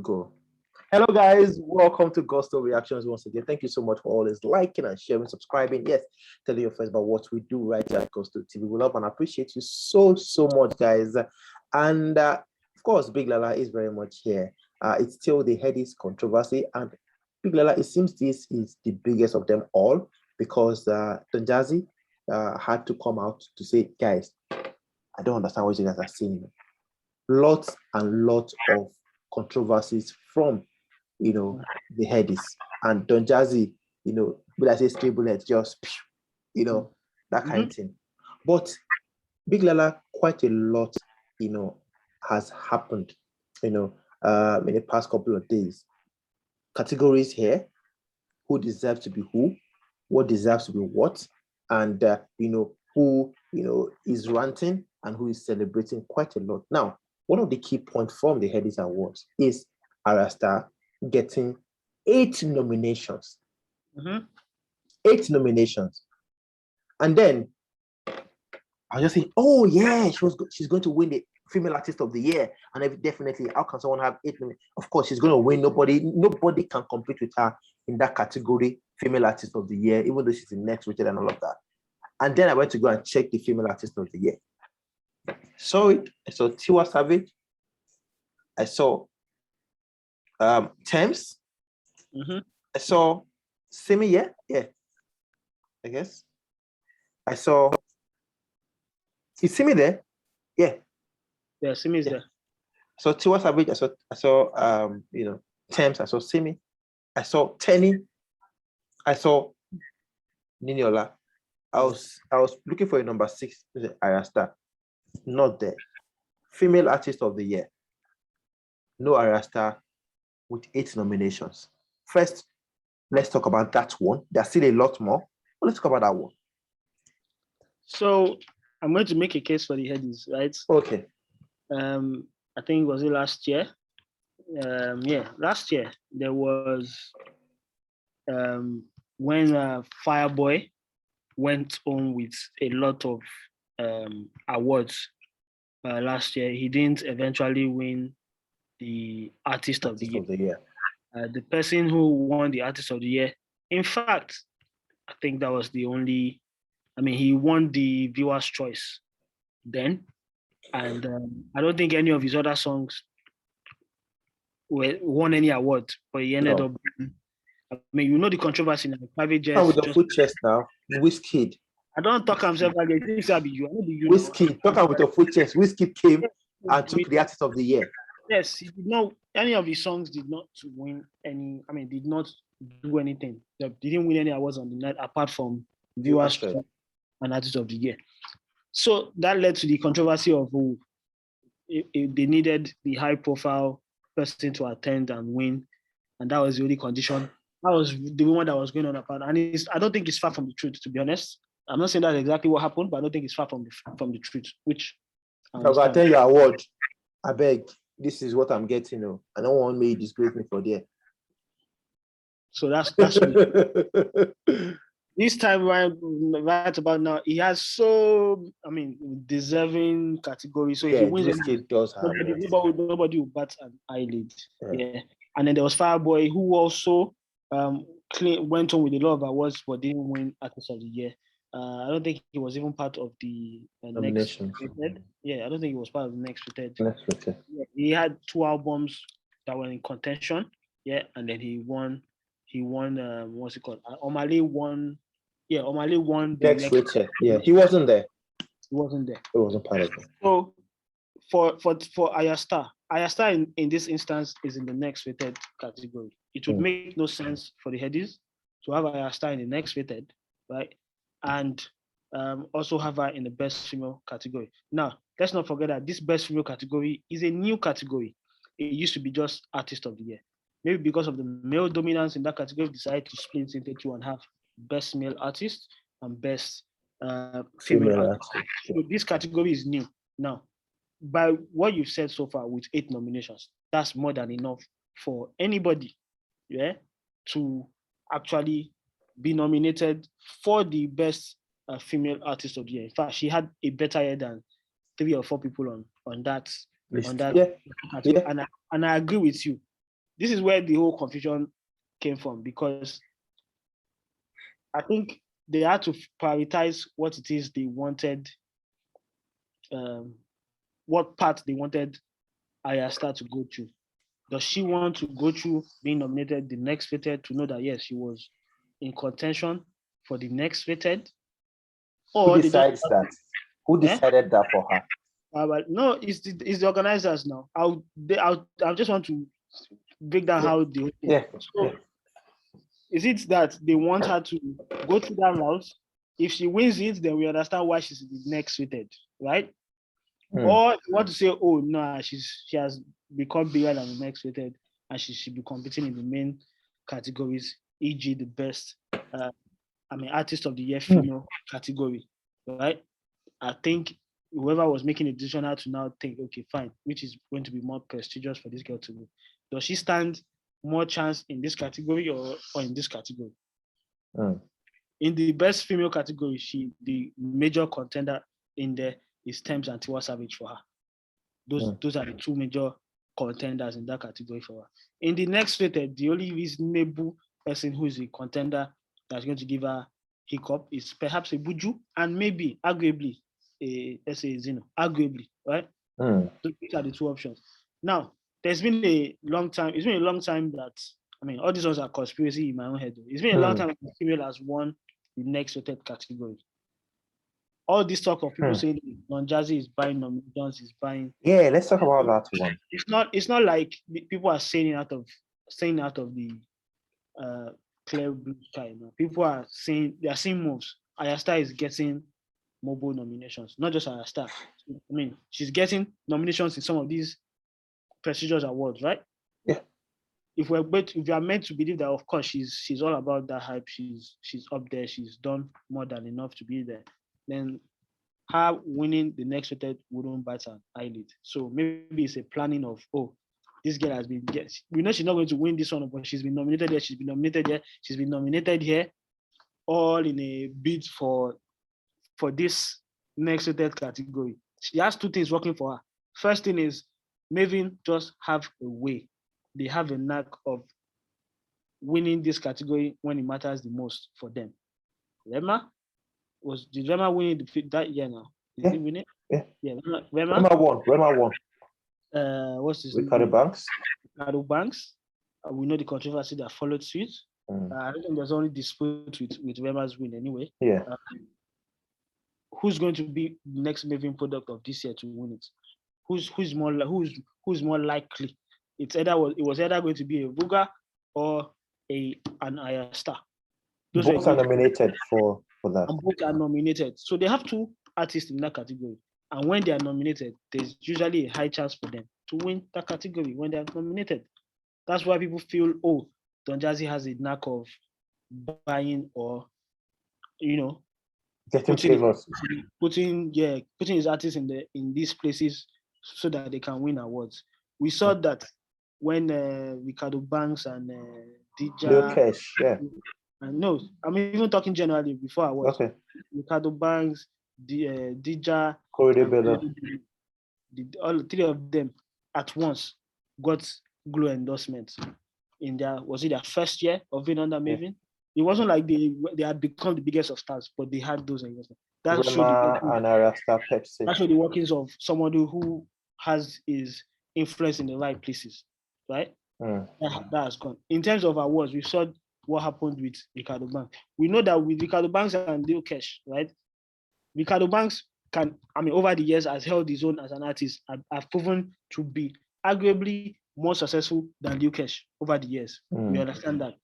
Go. Hello, guys. Welcome to Gusto Reactions once again. Thank you so much for always liking and sharing, subscribing. Yes, telling your friends about what we do right here at Gusto TV. We love and appreciate you so much, guys. And of course, Big Lala is very much here. It's still the Headies controversy, and Big Lala, it seems this is the biggest of them all because Don Jazzy had to come out to say, guys, I don't understand what you guys are saying. Lots and lots of controversies from the Headies and Don Jazzy, but I say stray bullet, just that kind of thing. But Big Lala, quite a lot, has happened, in the past couple of days. Categories here, who deserves to be who, what deserves to be what, and who is ranting and who is celebrating quite a lot. Now, one of the key points from the Headies Awards is Ayra Starr getting 8 nominations. 8 nominations. And then I just say, oh yeah, she's going to win the Female Artist of the Year. And definitely, how can someone have 8 nominations? Of course, she's going to win. Nobody can compete with her in that category, Female Artist of the Year, even though she's the next rated and all of that. And then I went to go and check the Female Artist of the Year. Saw it. I saw Tiwa Savage. I saw Thames. I saw Simi, yeah, I guess. I saw. Is Simi there? Yeah. Yeah, Simi is there. So Tiwa Savage. I saw Thames. I saw Simi. I saw Tenny. I saw Niniola. I was looking for a number 6, Ayra Starr. Not there. Female Artist of the Year. No Ayra Starr with 8 nominations. First, let's talk about that one. There's still a lot more, but let's talk about that one. So I'm going to make a case for the Headies, right? Okay. I think was it last year? Last year there was when Fireboy went on with a lot of awards last year. He didn't eventually win the Artist of the Year. The person who won the Artist of the Year, in fact, I think that was the only, he won the Viewer's Choice then. And I don't think any of his other songs won any award, but he ended up. The controversy now. Private Jets. With the foot chest now, Wizkid. I don't talk himself again. Wizkid, talk with the foot chest. Wizkid came and took the Artist of the Year. Yes, he did not. Any of his songs did not win any. Did not do anything. They didn't win any awards on the night apart from Viewers Choice and Artist of the Year. So that led to the controversy of they needed the high-profile person to attend and win, and that was the only condition. That was the one that was going on apart, and I don't think it's far from the truth, to be honest. I'm not saying that's exactly what happened, but I don't think it's far from the truth. Which I will attend your award. I beg. This is what I'm getting. I don't want me to disgrace me for there. So that's this time right about now, he has deserving category. So if he wins, nobody will bat an eyelid. Yeah. And then there was Fireboy, who also went on with a lot of awards but didn't win Artist of the Year. I don't think he was even part of the next rated. Yeah, I don't think he was part of the next rated. Yeah, he had 2 albums that were in contention. Yeah, and then he won. What's it called? Omale won. Yeah, Omale won the next rated. Yeah, he wasn't there. He wasn't there. He wasn't part of it. So for Ayra Starr in this instance is in the next rated category. It would make no sense for the Headies to have Ayra Starr in the next rated, right? And also have her in the Best Female category. Now, let's not forget that this Best Female category is a new category. It used to be just Artist of the Year. Maybe because of the male dominance in that category, decided to split into 2 and have Best Male Artist and Best Female Artist. So this category is new. Now, by what you've said so far with 8 nominations, that's more than enough for anybody, to actually be nominated for the Best Female Artist of the Year. In fact, she had a better year than 3 or 4 people on that list. And I agree with you. this is where the whole confusion came from, because I think they had to prioritize what it is they wanted, what part they wanted Ayra Starr to go through. Does she want to go through being nominated the next fated to know that yes, she was in contention for the next fated? Or who decides that? Who decided that for her? But no, it's the organizers now. I just want to break down how they. So is it that they want her to go through that route? If she wins it, then we understand why she's the next fated, right? Or you want to say, oh no, she has become bigger than the next rated, and she should be competing in the main categories, e.g. the best, artist of the year female category, right? I think whoever was making a decision had to now think, okay, fine, which is going to be more prestigious for this girl to go. Does she stand more chance in this category or in this category? In the best female category, the major contender in there is Thames and Tiwa Savage for her. Those are the two major contenders in that category for her. In the next rated, the only reasonable person who is a contender that's going to give her hiccup is perhaps a Buju and maybe, arguably, let's say Zeno. Arguably, right? So these are the two options. Now, there's been a long time. It's been a long time that, all these ones are conspiracy in my own head. It's been a long time that the female has won the next rated category. All this talk of people saying Jazzy is buying nominations, is buying. Yeah, let's talk about that one. It's not like people are saying out of the clear blue sky. People are saying they are seeing moves. Ayra Starr is getting mobile nominations, not just Ayra Starr. She's getting nominations in some of these prestigious awards, right? Yeah. If we are meant to believe that, of course, she's all about that hype. She's up there. She's done more than enough to be there. Then her winning the next rated wouldn't bite an eyelid. So maybe it's a planning of, this girl has been, we know she's not going to win this one, but she's been nominated here, she's been nominated here, she's been nominated here, all in a bid for this next rated category. She has two things working for her. First thing is, Maven just have a way. They have a knack of winning this category when it matters the most for them. Did Rema win that year now? Did he win it? Yeah. Rema won. What's his Ricardo Banks. Ricardo Banks. We know the controversy that followed suit. I don't think there's only dispute with Rema's win anyway. Yeah. Who's going to be the next Maven product of this year to win it? Who's more likely? It was either going to be a Vuga or an Ayra Starr. Both are nominated for that. And both are nominated. So they have two artists in that category. And when they are nominated, there's usually a high chance for them to win that category when they are nominated. That's why people feel, Don Jazzy has a knack of buying or, getting favors. Putting his artists in these places so that they can win awards. We saw that when Ricardo Banks and Dija. No, I'm even talking generally before awards. Okay. Ricardo Banks, Dija, all three of them at once got Glow endorsements in their first year of being under Maven. It wasn't like they had become the biggest of stars, but they had those endorsements. That showed the workings of somebody who has his influence in the right places, right? That has gone. In terms of awards, we saw what happened with Ricardo Banks. We know that with Ricardo Banks and Lil Kesh, right? Ricardo Banks over the years has held his own as an artist, have proven to be arguably more successful than Lil Kesh over the years. We understand that.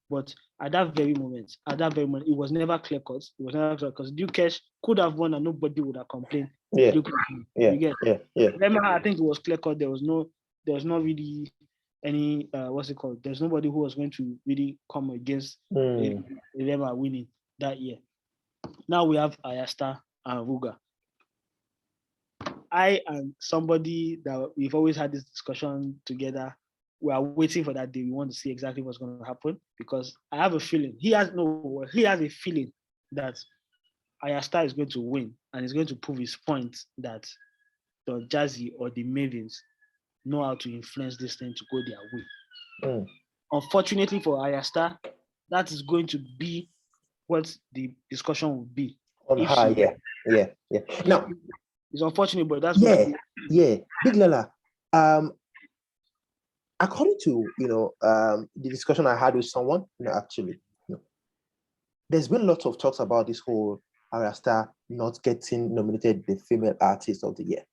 But at that very moment, it was never clear cut. It was never clear because Lil Kesh could have won and nobody would have complained. Remember, I think it was clear cut. There was not really any there's nobody who was going to really come against Rema winning that year. Now we have Ayra Starr and Vuga. I and somebody that we've always had this discussion together, we are waiting for that day. We want to see exactly what's going to happen because I have a feeling he has a feeling that Ayra Starr is going to win and is going to prove his point that the Jazzy or the Mavens know how to influence this thing to go their way. unfortunately for Ayra Starr, that is going to be what the discussion will be. On her, yeah. Now, it's unfortunate, but that's Big Lala. According to the discussion I had with someone, actually, there's been lots of talks about this whole Ayra Starr not getting nominated the Female Artist of the Year,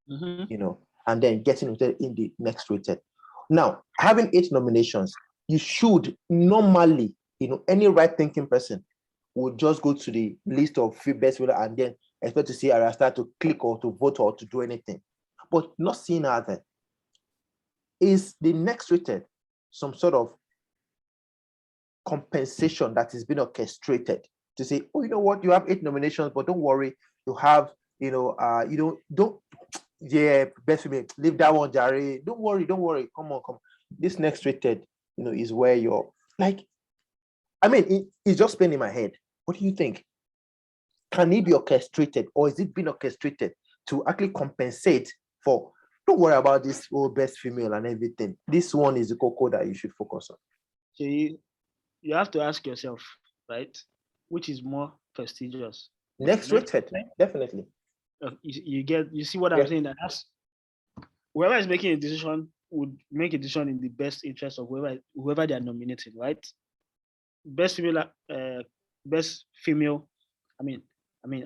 and then getting nominated in the next rated. Now, having 8 nominations, you should normally, any right-thinking person would just go to the list of best female and then expect to see Ayra Starr to click or to vote or to do anything. But not seeing her there. Is the next rated some sort of compensation that is being orchestrated to say, oh, you know what, you have 8 nominations, but don't worry, you have, best female, leave that one, Jare. Don't worry. Come on. This next rated, is where you're like, I mean, it's just playing in my head. What do you think? Can it be orchestrated, or is it being orchestrated to actually compensate for, don't worry about this whole best female and everything. This one is the cocoa that you should focus on. So you have to ask yourself, right, which is more prestigious? Next rated, definitely. You see what I'm saying? That's whoever is making a decision would make a decision in the best interest of whoever they are nominating, right? Best female,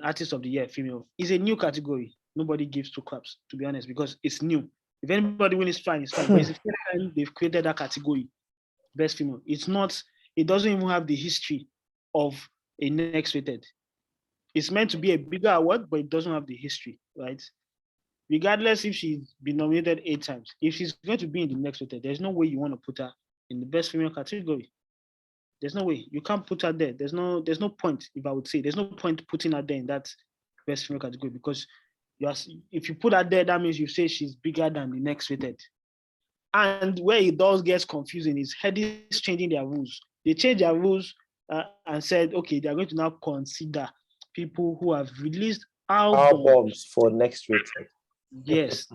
artist of the year, female, is a new category. Nobody gives 2 claps, to be honest, because it's new. If anybody wins, it's fine. But it's the first time they've created that category, best female. It doesn't even have the history of a next rated. It's meant to be a bigger award, but it doesn't have the history, right? Regardless if she's been nominated 8 times, if she's going to be in the next rated, there's no way you want to put her in the best female category. There's no way. You can't put her there. There's no point, if I would say. There's no point putting her there in that best female category, because if you put her there, that means you say she's bigger than the next rated. And where it does get confusing is Headies changing their rules. They changed their rules and said, okay, they're going to now consider people who have released albums for next rated. Yes,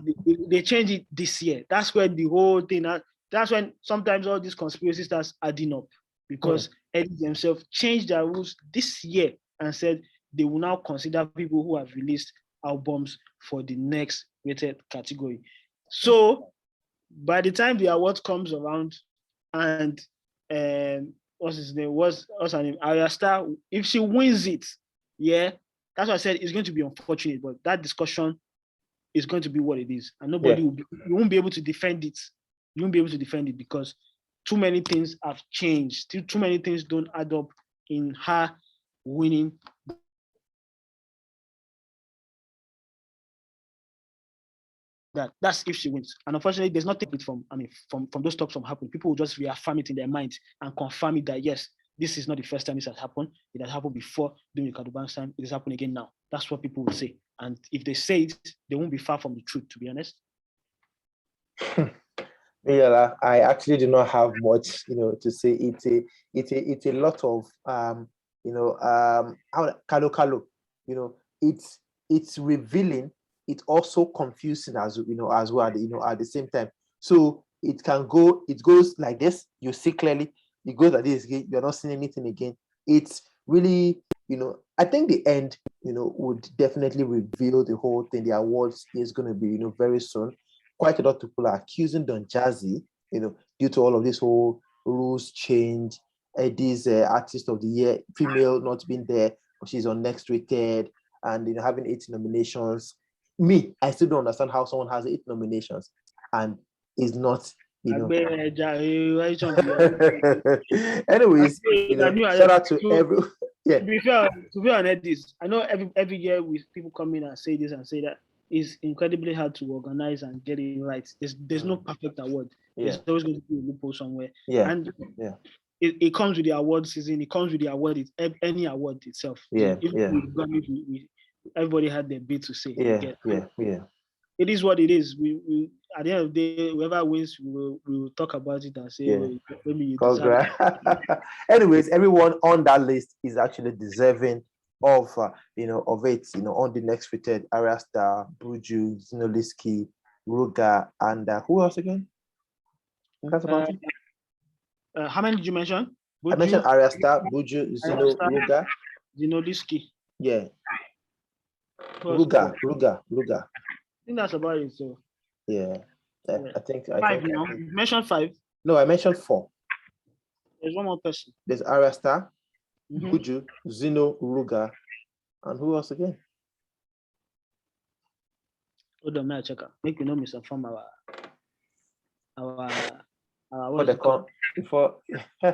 they changed it this year. That's where the whole thing. That's when sometimes all these conspiracy starts adding up, because Headies themselves changed their rules this year and said they will now consider people who have released albums for the next rated category. So by the time the award comes around, and what's his name? What's her name? Ayra Starr. If she wins it, that's why I said it's going to be unfortunate. But that discussion is going to be what it is, and you won't be able to defend it. You won't be able to defend it because too many things have changed. Too many things don't add up in her winning. That's if she wins, and unfortunately, there's nothing from those talks from happening. People will just reaffirm it in their minds and confirm it that yes, this is not the first time this has happened. It has happened before during the Kaduban's time. It is happening again now. That's what people will say, and if they say it, they won't be far from the truth, to be honest. Yeah, I actually do not have much, to say. It's a lot of kalo. It's revealing. It's also confusing as well, at the same time. So it goes like this. You see clearly. It goes like this. You're not seeing anything again. It's really, I think the end, would definitely reveal the whole thing. The awards is going to be, very soon. Quite a lot of people are accusing Don Jazzy, due to all of this whole rules change. This artist of the year, female not being there, but she's on next rated, and having 8 nominations. Me, I still don't understand how someone has 8 nominations and is not, Anyways, shout out to everyone. To be fair, to be honest, this I know every year with people come in and say this and say that is incredibly hard to organize and get it right. There's no perfect award. There's always going to be a loophole somewhere. And it comes with the award season. It comes with the award. It's any award itself. Everybody had their bit to say. It is what it is. We at the end of the day, whoever wins, we will talk about it and say, maybe you deserve it. Anyways, everyone on that list is actually deserving of of it. On the next rated, Ayra Starr, Buju, Zinoliski, Ruga, and who else again? That's about it. How many did you mention? I mentioned Buju, Ayra Starr, Buju, Ayra Zino, Starr, Ruga. Zinoliski. Yeah, Who else again? Ruga. I think that's about it. So Yeah, yeah. I think. Five now. You mentioned five. No, I mentioned 4. There's one more person. There's Ayra Starr, Mhm. Buju, Zino, Ruga, and who else again? Hold on, may I check out. Make you know misinform our Before what's they it called? come, before I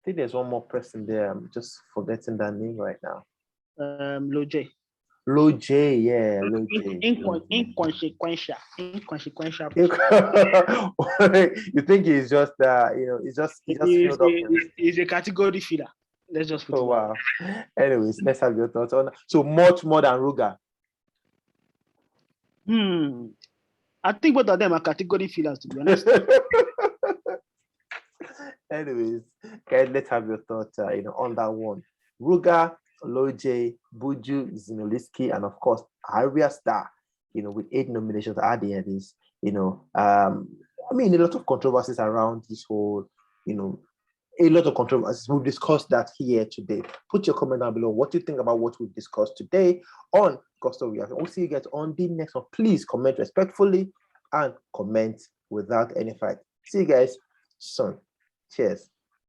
think there's one more person there. I'm just forgetting that name right now. Loj. Low J, yeah, Low J. Inconsequential. You think he's just he just filled up. He's a category filler. Let's just put Oh it that way. wow. Anyways, let's have your thoughts on that. So much more than Ruga. I think both of them are category fillers, to be honest. Anyways, guys, let's have your thoughts on that one. Ruga, Loje, Buju, Zinoliski, and of course Ayra Starr, with 8 nominations at the end is, I mean, a lot of controversies around this whole, a lot of controversies. We've discussed that here today. Put your comment down below. What do you think about what we've discussed today on Gusto Reaction? We'll see you guys on the next one. Please comment respectfully and comment without any fight. See you guys soon. Cheers.